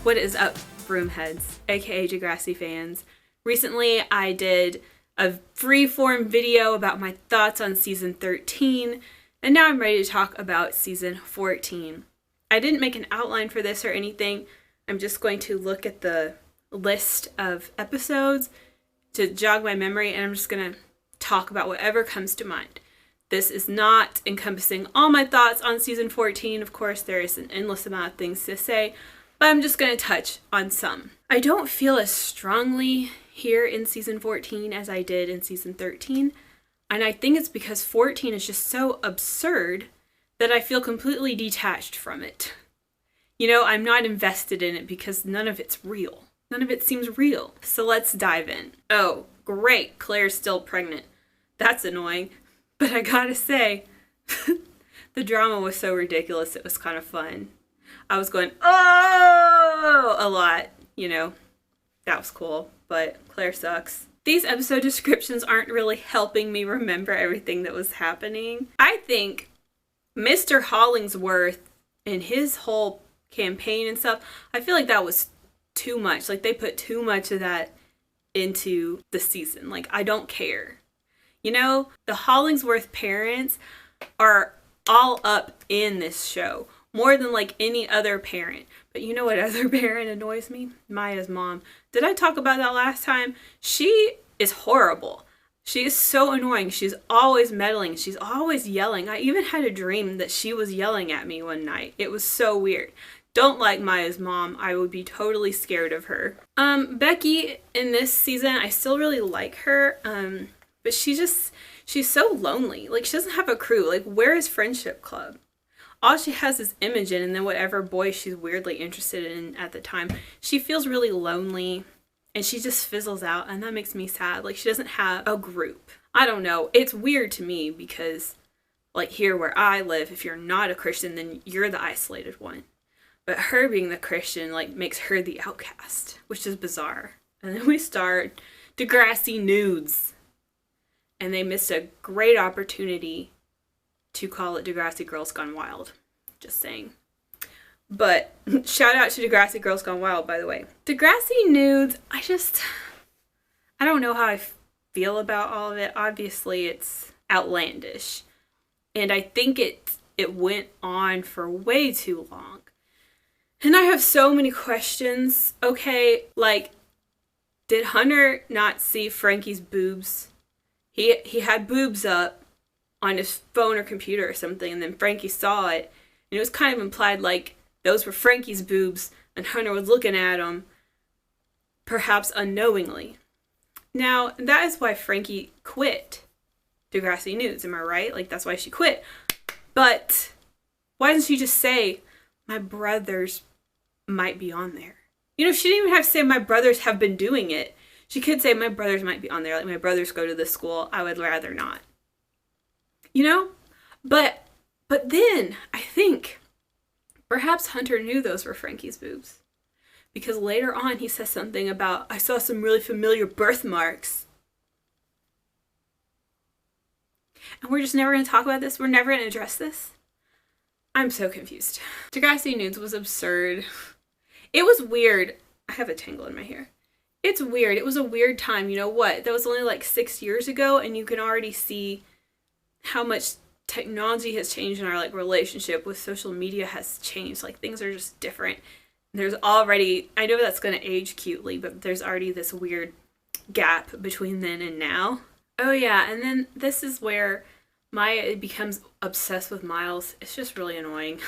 What is up, broomheads, aka Degrassi fans? Recently, I did a freeform video about my thoughts on season 13, and now I'm ready to talk about season 14. I didn't make an outline for this or anything. I'm just going to look at the list of episodes to jog my memory, and I'm just going to talk about whatever comes to mind. This is not encompassing all my thoughts on season 14. Of course, there is an endless amount of things to say, but I'm just going to touch on some. I don't feel as strongly here in season 14 as I did in season 13, and I think it's because 14 is just so absurd that I feel completely detached from it. You know, I'm not invested in it because none of it's real. None of it seems real. So let's dive in. Oh, great, Claire's still pregnant. That's annoying. But I gotta say, the drama was so ridiculous, it was kind of fun. I was going, oh, a lot, you know. That was cool, but Claire sucks. These episode descriptions aren't really helping me remember everything that was happening. I think Mr. Hollingsworth and his whole campaign and stuff, I feel like that was too much. Like, they put too much of that into the season. Like, I don't care. You know, the Hollingsworth parents are all up in this show, more than like any other parent. But you know what other parent annoys me? Maya's mom. Did I talk about that last time? She is horrible. She is so annoying. She's always meddling. She's always yelling. I even had a dream that she was yelling at me one night. It was so weird. Don't like Maya's mom. I would be totally scared of her. Becky in this season, I still really like her. But she's so lonely. Like, she doesn't have a crew. Like, where is Friendship Club? All she has is Imogen and then whatever boy she's weirdly interested in at the time. She feels really lonely and she just fizzles out, and that makes me sad. Like, she doesn't have a group. I don't know. It's weird to me because, like, here where I live, if you're not a Christian, then you're the isolated one. But her being the Christian, like, makes her the outcast, which is bizarre. And then we start Degrassi nudes. And they missed a great opportunity to call it Degrassi Girls Gone Wild. Just saying. But shout out to Degrassi Girls Gone Wild, by the way. Degrassi nudes, I don't know how I feel about all of it. Obviously, it's outlandish. And I think it went on for way too long. And I have so many questions. Okay, like, did Hunter not see Frankie's boobs? He had boobs up on his phone or computer or something, and then Frankie saw it, and it was kind of implied like those were Frankie's boobs, and Hunter was looking at them, perhaps unknowingly. Now, that is why Frankie quit Degrassi Nudes, am I right? Like, that's why she quit. But why doesn't she just say, my brothers might be on there? You know, she didn't even have to say, my brothers have been doing it. She could say, my brothers might be on there. Like, my brothers go to this school. I would rather not. You know? But then, I think, perhaps Hunter knew those were Frankie's boobs. Because later on, he says something about, I saw some really familiar birthmarks. And we're just never going to talk about this? We're never going to address this? I'm so confused. Degrassi Nudes was absurd. It was weird. I have a tangle in my hair. It's weird. It was a weird time. You know what? That was only like 6 years ago, and you can already see how much technology has changed in our like relationship with social media has changed. Like, things are just different. There's already, I know that's going to age cutely, but there's already this weird gap between then and now. Oh yeah, and then this is where Maya becomes obsessed with Miles. It's just really annoying.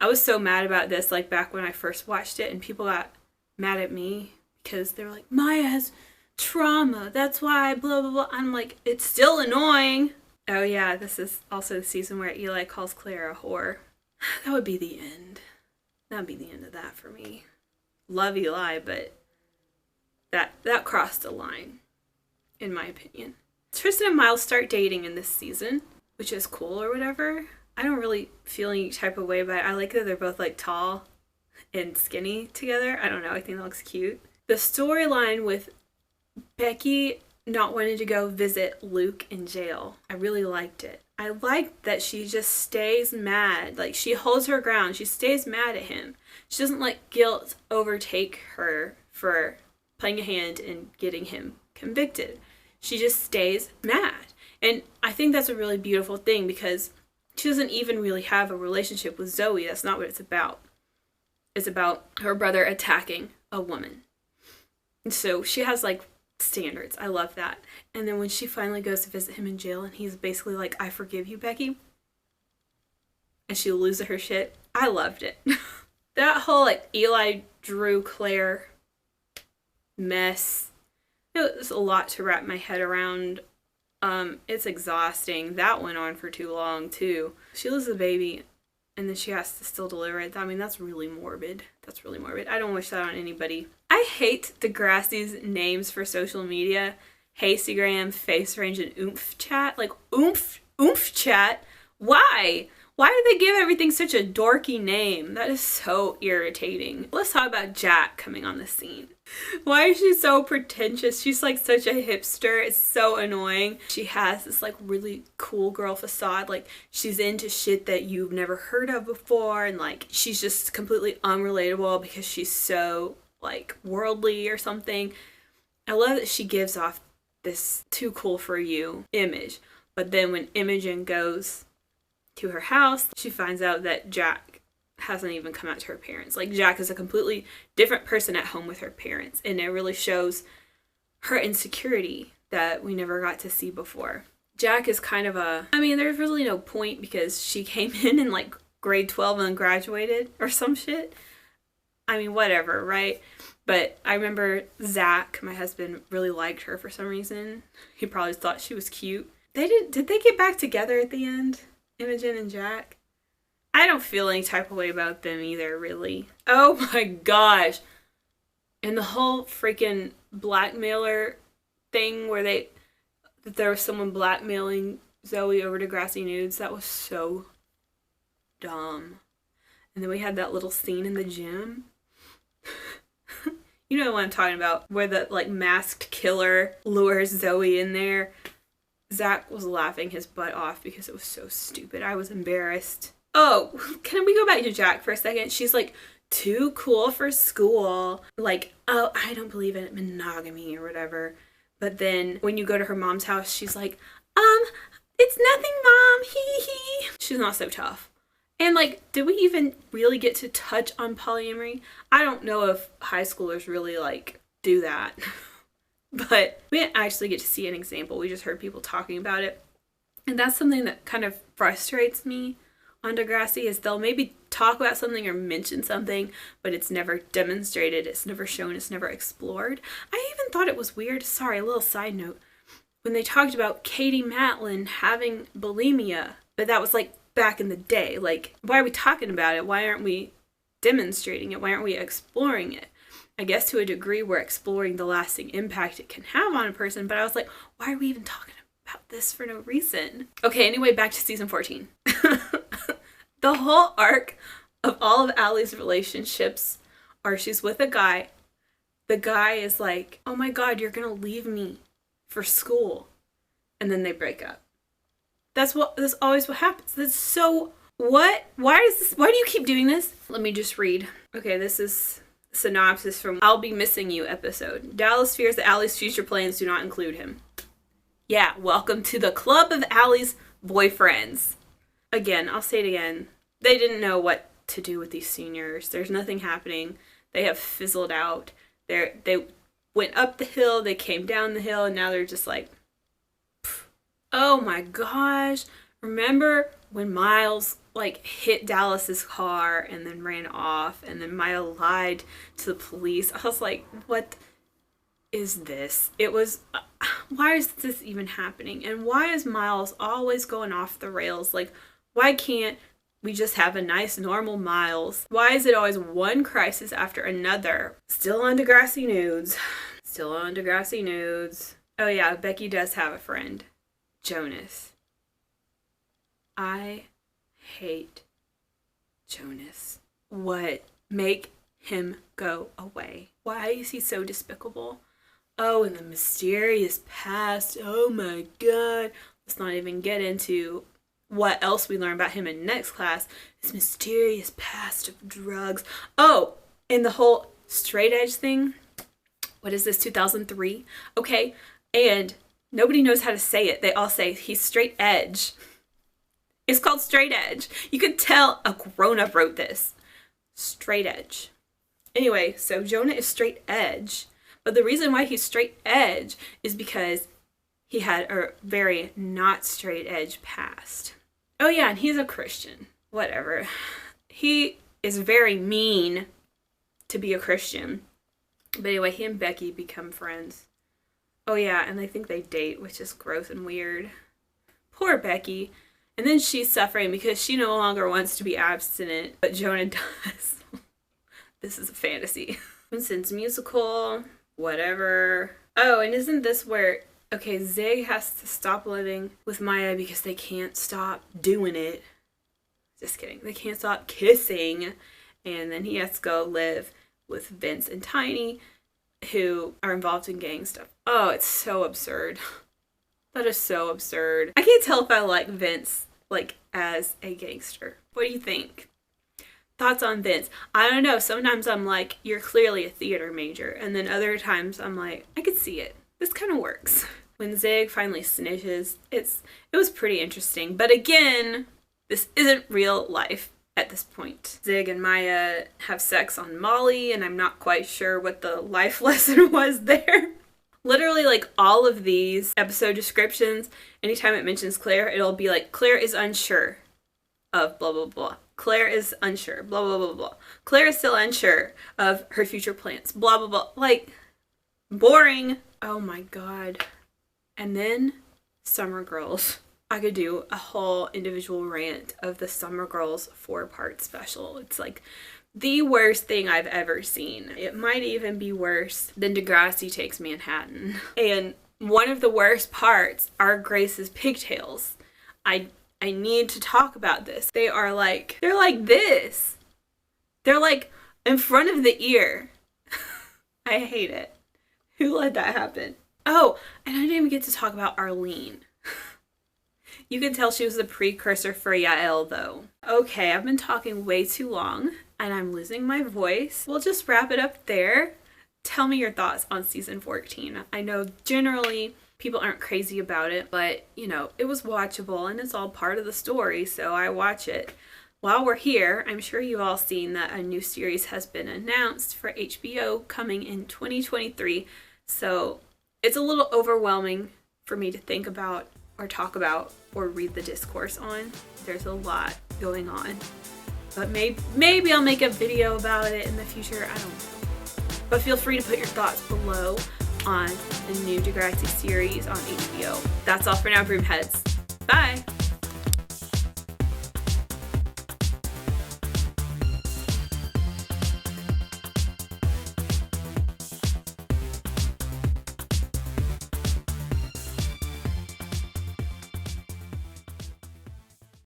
I was so mad about this, like, back when I first watched it, and people got mad at me because they were like, Maya has trauma, that's why, blah, blah, blah. I'm like, it's still annoying. Oh yeah, this is also the season where Eli calls Claire a whore. That would be the end. That would be the end of that for me. Love Eli, but that crossed a line, in my opinion. Tristan and Miles start dating in this season, which is cool or whatever. I don't really feel any type of way about it. I like that they're both, like, tall and skinny together. I don't know, I think that looks cute. The storyline with Becky not wanting to go visit Luke in jail. I really liked it. I liked that she just stays mad. Like, she holds her ground. She stays mad at him. She doesn't let guilt overtake her for playing a hand in getting him convicted. She just stays mad. And I think that's a really beautiful thing, because she doesn't even really have a relationship with Zoe. That's not what it's about. It's about her brother attacking a woman. And so she has, like, standards. I love that. And then when she finally goes to visit him in jail and he's basically like, I forgive you, Becky, and she loses her shit, I loved it. That whole, like, Eli, Drew, Claire mess, it was a lot to wrap my head around. It's exhausting. That went on for too long too. She loses a baby and then she has to still deliver it. I mean, that's really morbid. That's really morbid. I don't wish that on anybody. I hate Degrassi's names for social media. Hastygram, Face Range, and Oomph Chat. Like, Oomph Chat? Why? Why do they give everything such a dorky name? That is so irritating. Let's talk about Jack coming on the scene. Why is she so pretentious? She's like such a hipster. It's so annoying. She has this like really cool girl facade. Like, she's into shit that you've never heard of before, and like she's just completely unrelatable because she's so like worldly or something. I love that she gives off this too cool for you image. But then when Imogen goes to her house, she finds out that Jack hasn't even come out to her parents. Like, Jack is a completely different person at home with her parents, and it really shows her insecurity that we never got to see before. Jack is kind of there's really no point because she came in like grade 12 and graduated or some shit. I mean, whatever, right? But I remember Zach, my husband, really liked her for some reason. He probably thought she was cute. Did they get back together at the end? Imogen and Jack? I don't feel any type of way about them either, really. Oh my gosh. And the whole freaking blackmailer thing where there was someone blackmailing Zoe over Degrassi nudes, that was so dumb. And then we had that little scene in the gym. You know what I'm talking about, where the like masked killer lures Zoe in there. Zach was laughing his butt off because it was so stupid. I was embarrassed. Oh, can we go back to Jack for a second? She's like too cool for school. Like, oh, I don't believe in monogamy or whatever. But then when you go to her mom's house, she's like, it's nothing, Mom. Hee hee. She's not so tough. And like, did we even really get to touch on polyamory? I don't know if high schoolers really like do that. But we didn't actually get to see an example. We just heard people talking about it. And that's something that kind of frustrates me on Degrassi, is they'll maybe talk about something or mention something, but it's never demonstrated, it's never shown, it's never explored. I even thought it was weird, sorry, a little side note, when they talked about Katie Matlin having bulimia, but that was like back in the day. Like, why are we talking about it? Why aren't we demonstrating it? Why aren't we exploring it? I guess to a degree we're exploring the lasting impact it can have on a person, but I was like, why are we even talking about this for no reason? Okay, anyway, back to season 14. The whole arc of all of Allie's relationships are she's with a guy. The guy is like, oh my God, you're gonna leave me for school. And then they break up. That's always what happens. That's so, what? Why do you keep doing this? Let me just read. Okay, this is synopsis from I'll Be Missing You episode. Dallas fears that Allie's future plans do not include him. Yeah, welcome to the club of Allie's boyfriends. Again, I'll say it again. They didn't know what to do with these seniors. There's nothing happening. They have fizzled out. They went up the hill, they came down the hill, and now they're just like, pff. Oh my gosh. Remember when Miles like hit Dallas's car and then ran off, and then Maya lied to the police? I was like, what is this? It was, why is this even happening? And why is Miles always going off the rails? Like, why can't we just have a nice normal Miles? Why is it always one crisis after another? Still on Degrassi nudes. Still on Degrassi nudes. Oh yeah, Becky does have a friend. Jonas. I hate Jonas. What? Make him go away. Why is he so despicable? Oh, and the mysterious past. Oh my god. Let's not even get into what else we learn about him in next class. His mysterious past of drugs. Oh, and the whole straight edge thing. What is this, 2003? Okay, and nobody knows how to say it. They all say he's straight edge. It's called straight edge. You could tell a grown-up wrote this. Straight edge. Anyway, so Jonah is straight edge. But the reason why he's straight edge is because he had a very not straight edge past. Oh yeah, and he's a Christian. Whatever. He is very mean to be a Christian. But anyway, he and Becky become friends. Oh yeah, and I think they date, which is gross and weird. Poor Becky. And then she's suffering because she no longer wants to be abstinent, but Jonah does. This is a fantasy. Simpsons musical, whatever. Oh, and isn't this where, okay, Zig has to stop living with Maya because they can't stop doing it. Just kidding. They can't stop kissing. And then he has to go live with Vince and Tiny, who are involved in gang stuff. Oh, it's so absurd. That is so absurd. I can't tell if I like Vince, like, as a gangster. What do you think? Thoughts on Vince? I don't know. Sometimes I'm like, you're clearly a theater major. And then other times I'm like, I could see it. This kind of works. When Zig finally snitches, it was pretty interesting. But again, this isn't real life at this point. Zig and Maya have sex on Molly, and I'm not quite sure what the life lesson was there. Literally, like, all of these episode descriptions, anytime it mentions Claire, it'll be like, Claire is unsure of blah, blah, blah. Claire is unsure, blah, blah, blah, blah. Claire is still unsure of her future plans, blah, blah, blah. Like, boring. Oh my god. And then, Summer Girls. I could do a whole individual rant of the Summer Girls 4-part special. It's like the worst thing I've ever seen. It might even be worse than Degrassi Takes Manhattan. And one of the worst parts are Grace's pigtails. I need to talk about this. They're like this. They're like in front of the ear. I hate it. Who let that happen? Oh, and I didn't even get to talk about Arlene. You can tell she was the precursor for Yael, though. Okay, I've been talking way too long, and I'm losing my voice. We'll just wrap it up there. Tell me your thoughts on season 14. I know generally people aren't crazy about it, but, you know, it was watchable, and it's all part of the story, so I watch it. While we're here, I'm sure you've all seen that a new series has been announced for HBO coming in 2023, so it's a little overwhelming for me to think about or talk about or read the discourse on. There's a lot going on. But maybe I'll make a video about it in the future. I don't know. But feel free to put your thoughts below on the new Degrassi series on HBO. That's all for now, broomheads. Bye!